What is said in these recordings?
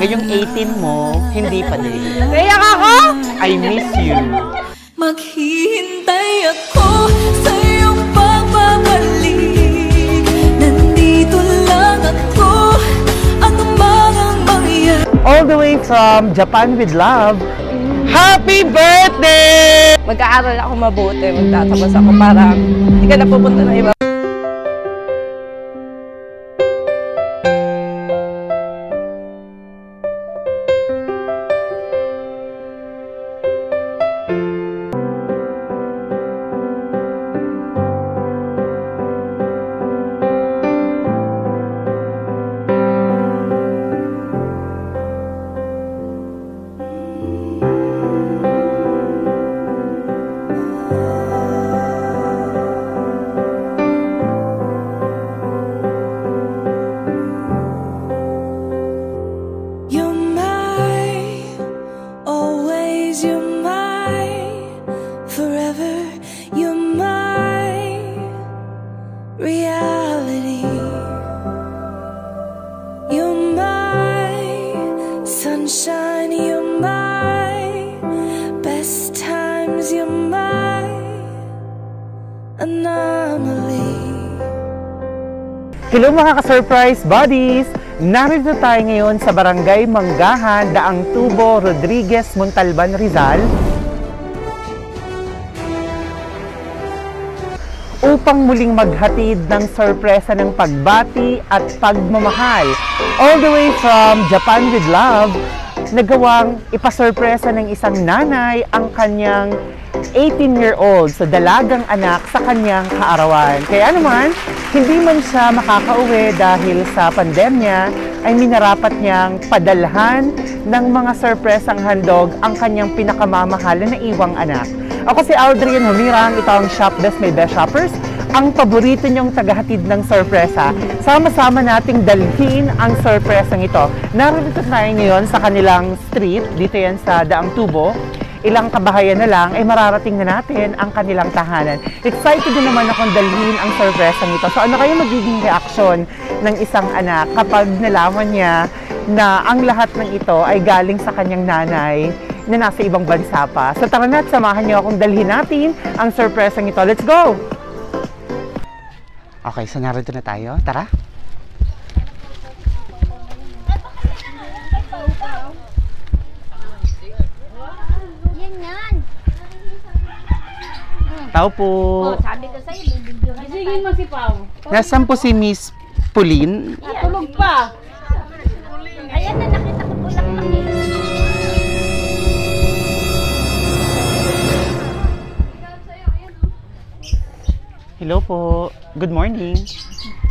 Ngayong 18 mo, hindi pa din. Naiyak ako? I miss you. Maghihintay ako sa iyong pagbabalik. Nandito lang ako, ano man ang mangyayari. All the way from Japan with love, happy birthday! Mag-aaral ako mabuti, magtatapos ako para hindi ka napupunta ng iba. Sunshine, you're my best times, you're my anomaly. Hello mga ka-surprise buddies! Narito tayo ngayon sa Barangay Manggahan, Daang Tubo, Rodriguez, Montalban, Rizal upang muling maghatid ng sorpresa ng pagbati at pagmamahal. All the way from Japan with love, nagawang ipasorpresa ng isang nanay ang kanyang 18-year-old sa dalagang anak sa kanyang kaarawan. Kaya naman, hindi man siya makakauwi dahil sa pandemya, ay minarapat niyang padalhan ng mga sorpresang handog ang kanyang pinakamamahal na naiwang anak. Ako si Aldrian Humirang, ito ang Shop Best May Best Shoppers, ang paborito niyong tagahatid ng sorpresa. Sama-sama nating dalhin ang sorpresang ito. Narito tayo ngayon sa kanilang street, dito yan sa Daang Tubo. Ilang kabahayan na lang ay mararating na natin ang kanilang tahanan. Excited din naman akong dalhin ang sorpresang ito. So ano kayo magiging reaksyon ng isang anak kapag nalaman niya na ang lahat ng ito ay galing sa kanyang nanay na nasa ibang bansa pa? So tara na at samahan niyo akong dalhin natin ang sorpresang ito. Let's go! Okay, so narito na tayo. Tara! Tao po. Sabi ko sa'yo, bibigyan ka. Sige mo si Pao. Nasaan po si Miss Pauline? Tulog pa. Ayan na, nakita ko po lang makita. Hello po. Good morning.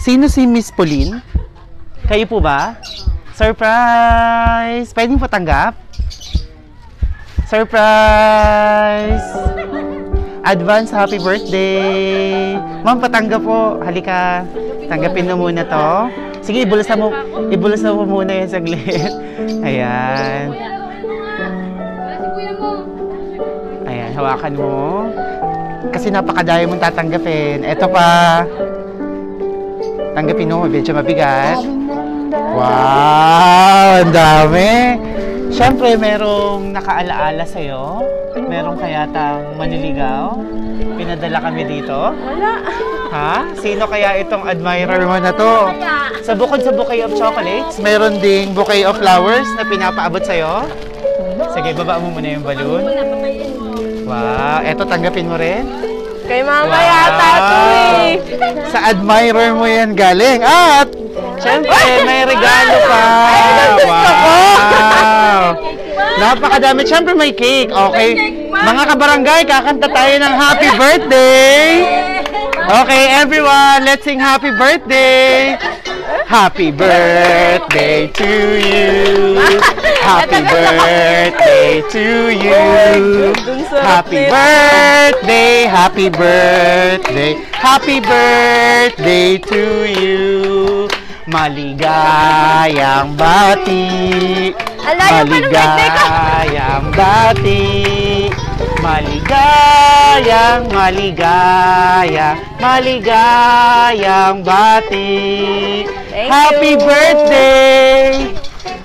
Sino si Miss Pauline? Kayo po ba? Surprise! Pwedeng po tanggap? Surprise! Advance happy birthday! Ma'am, patanggap po. Halika. Tanggapin na muna to. Sige, ibulasan mo muna yan saglit. Ayan. Ayan, hawakan mo. Kasi napakadaya mong tatanggapin. Ito pa. Tanggapin mo, medyo mabigat. Wow! Ang dami! Siyempre, merong nakaalaala sa'yo. Merong kayatang maniligaw. Pinadala kami dito. Wala. Ha? Sino kaya itong admirer mo na to? Sa bukod sa bouquet of chocolates, meron ding bouquet of flowers na pinapaabot sa'yo. Sige, baba mo muna yung balloon. Wow! Eto, tanggapin mo rin. Kay mama yata ito eh. Sa admirer mo yan galing. At, siyempre, may regalo pa. Wow! Napakadami. Siyempre, may cake. Okay. Mga kabarangay, kakanta tayo ng happy birthday. Okay, everyone, let's sing happy birthday. Happy birthday to you. Happy birthday to you. Happy birthday, happy birthday, happy birthday to you. Maligayang bati. Maligayang bati. Maligayang bati. Happy birthday!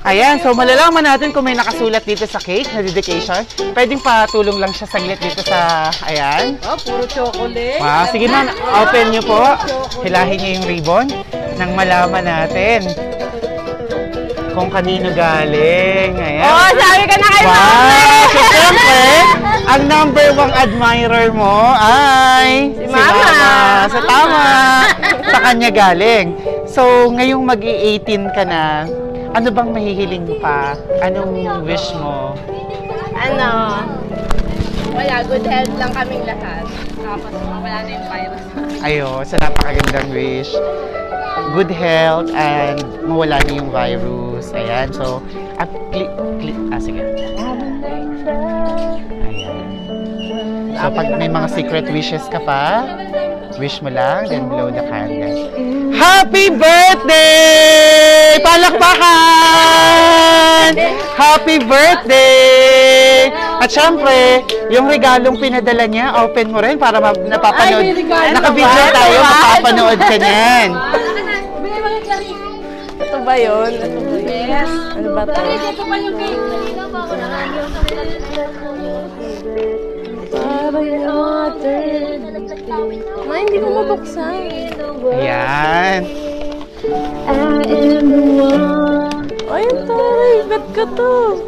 Ayan, so malalaman natin kung may nakasulat dito sa cake na dedication. Pwedeng patulong lang siya saglit dito sa, ayan. Oh, puro chocolate. Wow, sige ma'am, open nyo po. Hilahin nyo yung ribbon nang malaman natin kung kanino galing. Ayan. Oh, sabi ka na kay Mama. Wow! So, siyempre, ang number 1 admirer mo ay Si Mama. So, tama. Sa kanya galing. So, ngayong mag-i-18 ka na, ano bang mahihiling mo pa? Anong wish mo? Ano? Wala, good health lang kaming lahat. Tapos wala na yung virus. Ayun, sa napakagandang wish. Good health and mawala na yung virus. Ayan, so, sige. Ayan. So, pag may mga secret wishes ka pa, wish mo lang, then blow the candle. Happy birthday! Palakpakan! Happy birthday! At syempre, yung regalong pinadala niya, open mo rin para napapanood. Naka-video tayo, mapapanood ka niyan. Ito ba yun? Yes. Ano ba ito? Ito pa yung cake. Kanina pa ako nakaliw sa Ma, hindi ko mabuksan. Ayan. Ay, taray. Bet ka to.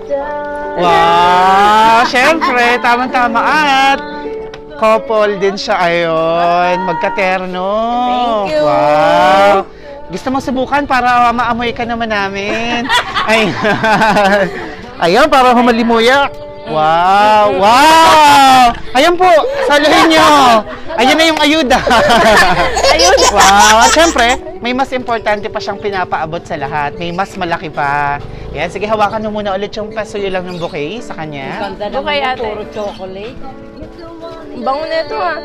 Wow! Siyempre, tamang-tama at couple din siya. Ayun, magkaterno. Thank you. Wow! Gusto mo subukan para maamoy ka naman namin? Ayan. Ayan, para humalimuyak. Wow! Wow! Ayan po, saluhin nyo. Ayan na yung ayuda. Ayuda. Wow! At syempre, may mas importante pa siyang pinapaabot sa lahat. May mas malaki pa. Yan, sige, hawakan mo muna ulit yung pasuyo lang ng bouquet sa kanya. Bukay ate. Puro chocolate. Bango na ito ah.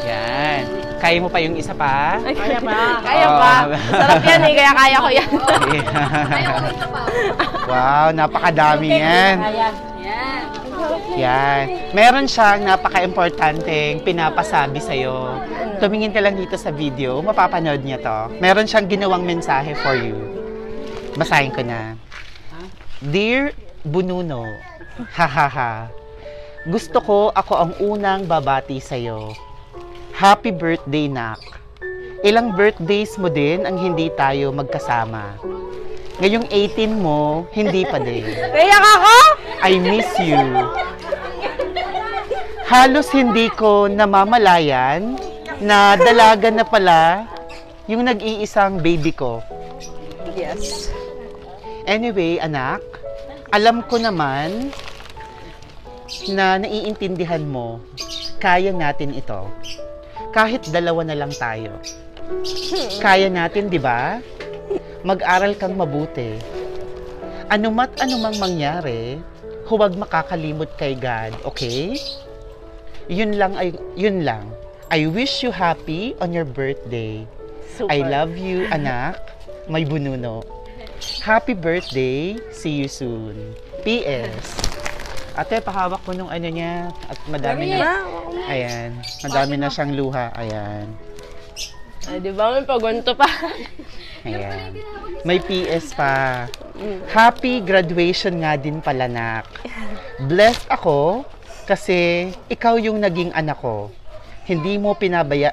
Yan. Kaya mo pa yung isa pa? Kaya pa. Kaya pa. Sarap yan eh, kaya kaya ko yan. Wow, napakadami yan. Yan. Meron siyang napaka-importanteng pinapasabi sa'yo. Tumingin ka lang dito sa video, mapapanood niya to. Meron siyang ginawang mensahe for you. Basahin ko na. Dear Bununo, hahaha. Gusto ko ako ang unang babati sa'yo. Happy birthday, Nak. Ilang birthdays mo din ang hindi tayo magkasama. Ngayong 18 mo, hindi pa din. Kaya ako? I miss you. Halos hindi ko namamalayan na dalaga na pala yung nag-iisang baby ko. Yes. Anyway, anak, alam ko naman na naiintindihan mo, kaya natin ito. Kahit dalawa na lang tayo. Kaya natin, di ba? Mag-aral kang mabuti. Anumat anumang mangyari, huwag makakalimot kay God, okay? Yun lang. I wish you happy on your birthday. Super. I love you, anak. May Bununo. Happy birthday. See you soon. P.S. Ate, pahawak mo nung ano niya at madami na. Ayan. Madami na siyang luha. Ayan. Ay, di ba may pagunto pa? Ayan. May PS pa. Happy graduation nga din pala, Nak. Blessed ako kasi ikaw yung naging anak ko. Hindi mo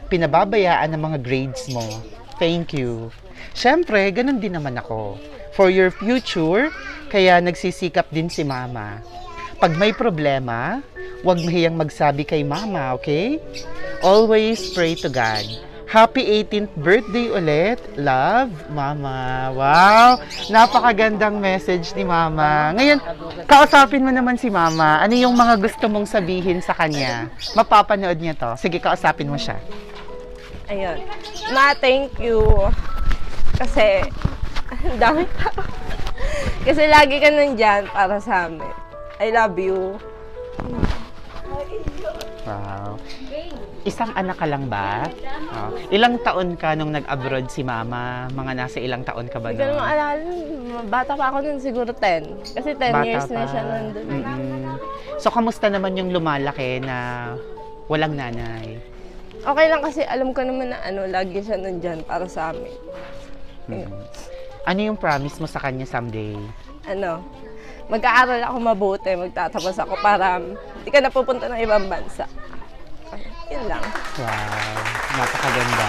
pinababayaan ang mga grades mo. Thank you. Siyempre, ganun din naman ako. For your future, kaya nagsisikap din si Mama. Pag may problema, huwag mahiyang magsabi kay Mama, okay? Always pray to God. Happy 18th birthday ulit. Love, Mama. Wow! Napakagandang message ni Mama. Ngayon, kausapin mo naman si Mama. Ano yung mga gusto mong sabihin sa kanya? Mapapanood niya to. Sige, kausapin mo siya. Ayun. Ma, thank you. Kasi, ang dami tao. Kasi lagi ka nandyan para sa amin. I love you. Wow. Isang anak ka lang ba? Oh. Ilang taon ka nung nag-abroad si Mama? Mga nasa ilang taon ka ba Hindi ko nun? naman alala. Bata pa ako nun, siguro 10. Kasi 10 Bata years na pa. siya nandun. So, kamusta naman yung lumalaki na walang nanay? Okay lang kasi alam ko naman na lagi siya nandyan para sa amin. Ano yung promise mo sa kanya someday? Ano, mag-aaral ako mabuti, magtatapos ako para hindi ka na pupunta ng ibang bansa. Yun lang. Wow, napakaganda.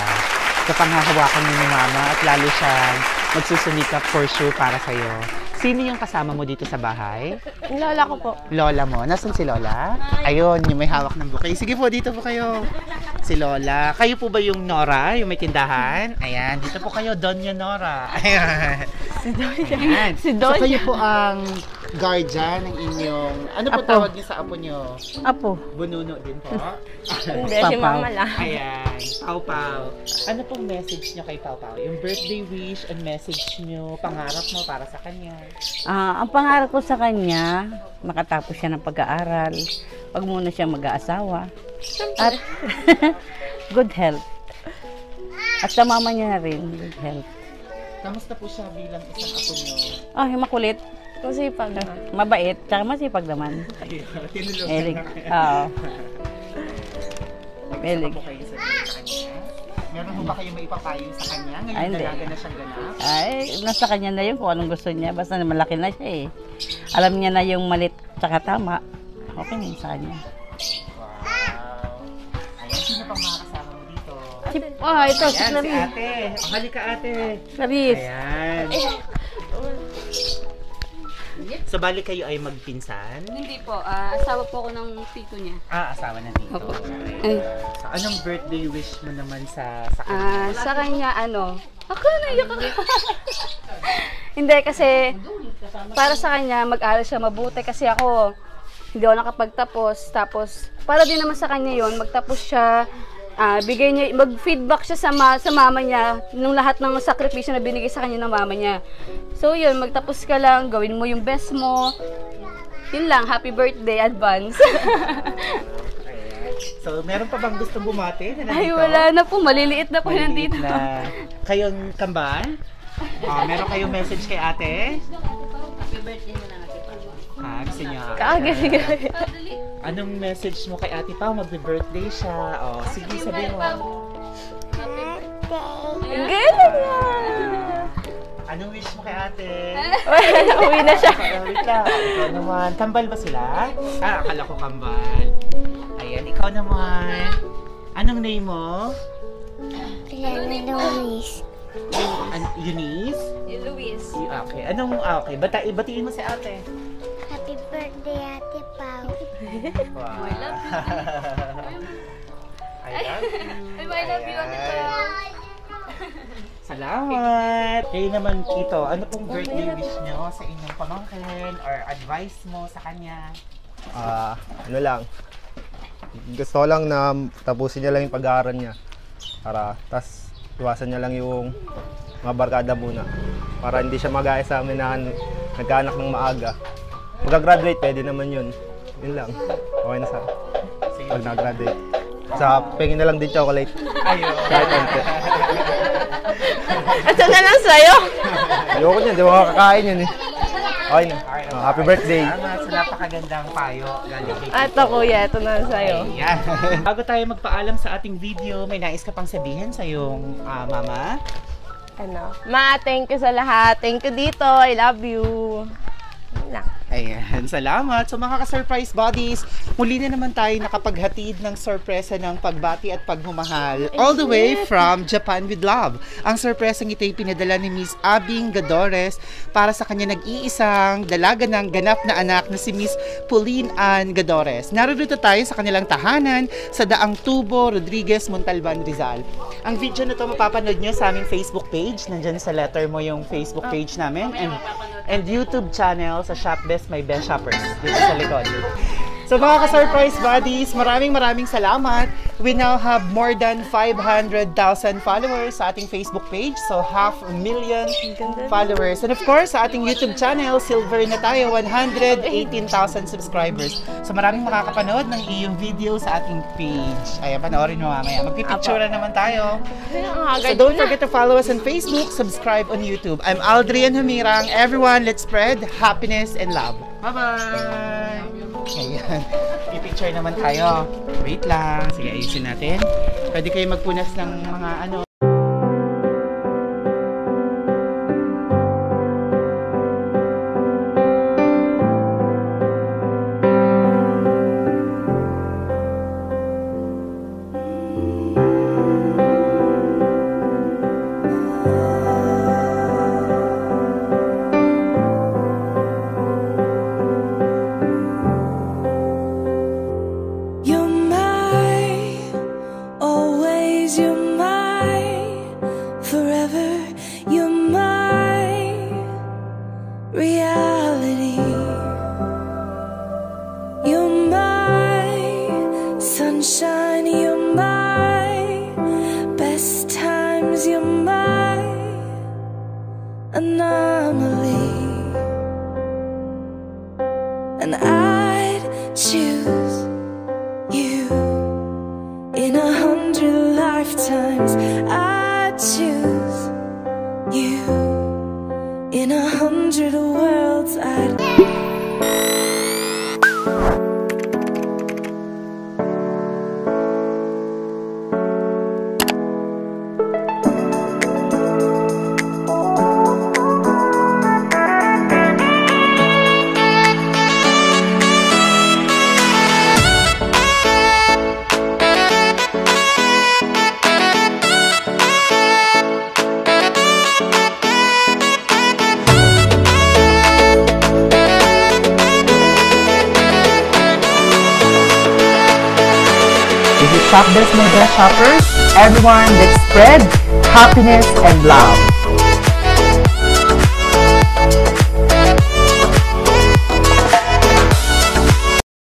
Sa panghahawakan mo ni Mama at lalo siyang magsusumikap for sure para sa'yo. Sino yung kasama mo dito sa bahay? Yung lola ko po. Lola mo. Nasaan si Lola? Ayun, yung may hawak ng bouquet. Sige po, dito po kayo. Si Lola. Kayo po ba yung Nora, yung may tindahan? Ayan, dito po kayo, Doña Nora. Ayan. Si Doña. Ayan. Si So Doña. kayo po ang guardian ng inyong... Ano po Apo. tawag niyo sa apo niyo? Apo. Bununo din po. Hindi, si Mama lang. Ayan, Pau Pau. Ano pong message niyo kay Pau Pau? Yung birthday wish and message niyo, pangarap mo para sa kanya? Ang pangarap ko sa kanya, makatapos siya ng pag-aaral, wag muna siya mag-aasawa, at good health. At sa mama niya na rin, good health. Kamusta po siya bilang isang apo niyo? Makulit, Masipag na. mabait, tsaka masipag naman. Tinulog Elig. na kayo. Oo. Mag-isa Elig. po kayo sa kanya? Meron mo ba kayo may ipapayo sa kanya? Ay, Ngayon hindi. dalaga na siyang ganap? Ay, nasa kanya na yun kung anong gusto niya. Basta malaki na siya eh. Alam niya na yung malit tsaka tama. Okay na yun sa kanya. Wow. Ayan, sino pang mga kasama mo dito? Ito, si Ayan, si Clarice. ate. Oh, halika ate. Clarice. Ayan. So, bali kayo ay magpinsan? Hindi po, asawa po ako ng tito niya. Asawa na dito. Opo. Ayan. So, anong birthday wish mo naman sa kanya? Sa kanya, ako naiyak ako. Hindi, kasi para sa kanya, mag-aral siya mabuti kasi ako, hindi ako nakapagtapos. Tapos, para din naman sa kanya yon magtapos siya, bigay niya, mag-feedback siya sa mama niya nung lahat ng sakripisyo na binigay sa kanya ng mama niya. So yun, magtapos ka lang, gawin mo yung best mo. Yun lang, happy birthday advance. So, meron pa bang gusto bumati na nandito? Ay, wala na po, maliliit na po Maliliit nandito. na. Kayong kambal? Meron kayong message kay ate? Gusto niya. Kaagaling. Anong message mo kay ate Pao? Magbe-birthday siya. Sige, sabihin mo. Galing na. Anong wish mo kay ate? Uwi na siya. Wait lang. Ikaw naman. Kambal ba sila? Akala ko kambal. Ayan, ikaw naman. Anong name mo? Luis. Eunice? Luis. Okay. Okay. Batiin mo si ate. Happy birthday, Ate Pao. Wow. I love you. I love you. I love you, Ate Pao. Salamat! Kayo naman, Tito, ano pong birthday wish nyo sa inyong pamangkin or advice mo sa kanya? Ano lang, gusto ko lang na tapusin niya lang yung pag-aaral niya. Tas iwasan niya lang yung mga barkada muna. Para hindi siya mag-aaya sa amin na nagkaanak ng maaga. Pagka-graduate, pwede naman yun. Yun lang. Okay na sa pag nag-graduate. Sa pengin na lang din chocolate. Ayun. Kahit konti. Ito na lang sa'yo. Ayoko niyan, di ba makakain yun eh. Okay na. Happy birthday. Salamat sa napakagandang payo. Galing kay Tito. Ito kuya, ito na lang sa'yo. Ayan. Bago tayo magpaalam sa ating video, may nais ka pang sabihin sa iyong mama? Ma, thank you sa lahat. Thank you dito. I love you. Yun lang. Ayan, salamat. So mga ka-surprise buddies, muli na naman tayo nakapaghatid ng sorpresa ng pagbati at pagmamahal all the way from Japan with Love. Ang sorpresang ito ay pinadala ni Miss Abing Gadores para sa kanya nag-iisang dalaga ng ganap na anak na si Miss Pauline Ann Gadores. Narito tayo sa kanilang tahanan sa Daang Tubo, Rodriguez, Montalban, Rizal. Ang video na to mapapanood nyo sa aming Facebook page. Nandyan sa letter mo yung Facebook page namin and YouTube channel sa Shop Best My Best Shoppers dito sa likod. So mga ka-surprise buddies, maraming salamat. We now have more than 500,000 followers sa ating Facebook page. So 500,000 followers. And of course, sa ating YouTube channel, silver na tayo, 118,000 subscribers. So maraming makakapanood ng iyong video sa ating page. Ayan, panoorin mo mamaya. Magpipicture naman tayo. So don't forget to follow us on Facebook, subscribe on YouTube. I'm Aldrian Humirang. Everyone, let's spread happiness and love. Bye-bye! Ayan. I-picture naman tayo. Wait lang. Sige, ayusin natin. Pwede kayo magpunas ng mga ano. reality. You're my sunshine, you're my best times, you're my anomaly. And I'd choose you in 100 lifetimes. I'd choose you in 100 worlds. Shop This Mobile Shoppers, everyone, let's spread happiness and love.